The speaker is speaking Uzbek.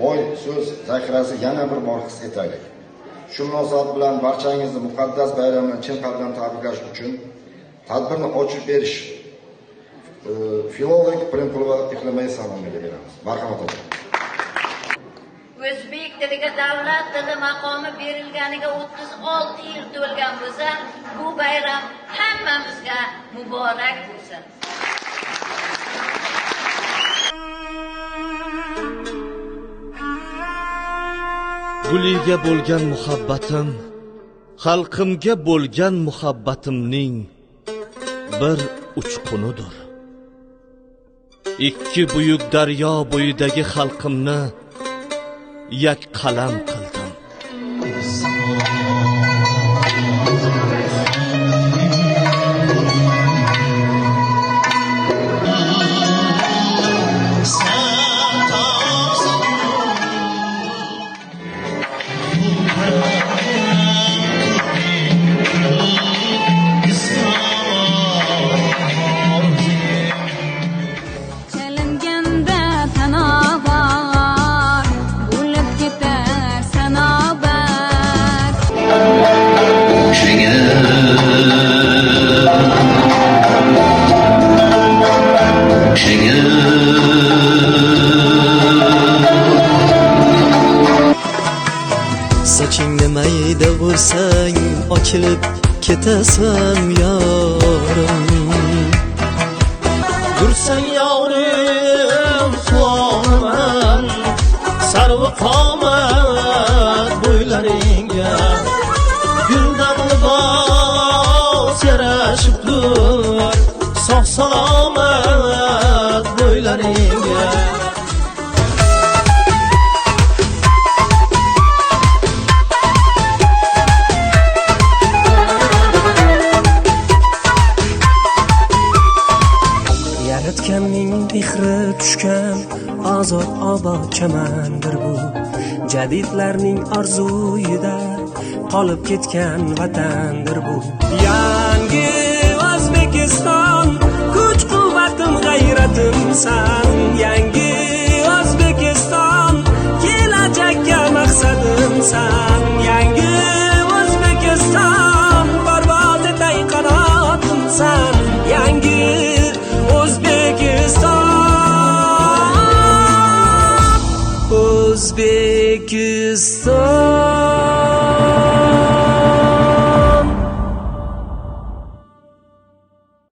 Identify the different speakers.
Speaker 1: boy so'z zaxirasi yana bir bor his etaylik. Shu munosabat bilan barchangizni muqaddas bayram bilan chin qalbdan tabriklash uchun tadbirni ochib berish filolog Primkulova Iqlimay salomini beramiz. Marhamat olun.
Speaker 2: O'zbek tiliga davlat tili maqomi berilganiga 36 yil to'lgan bo'lsa, bu bayram hammamizga muborak bo'lsin.
Speaker 3: Guliga bo'lgan muhabbatim, xalqimga bo'lgan muhabbatimning bir uchqunidir. Ikki buyuk daryo bo'yidagi xalqimni yak qalam qildim.
Speaker 4: Sochingni mayda bo'lsang ochilib ketasan yorim.
Speaker 3: Yursang yorim suvonaman, sarvi qomat bo'ylaringga. Guldan libos yarashibdir, sog' salomat bo'ylaringga.
Speaker 4: Yaratganning mehri tushgan ozod obod chamandir bu. Jadidlarning orzuyida qolib ketgan vatandir bu. Yangi O'zbekiston, kuch-quvvatim, g'ayratimsan. Yangi O'zbekiston, kelajakka maqsadimsan. Yangi O'zbekiston, parvoz etay qanotimsan. Yangi O'zbekiston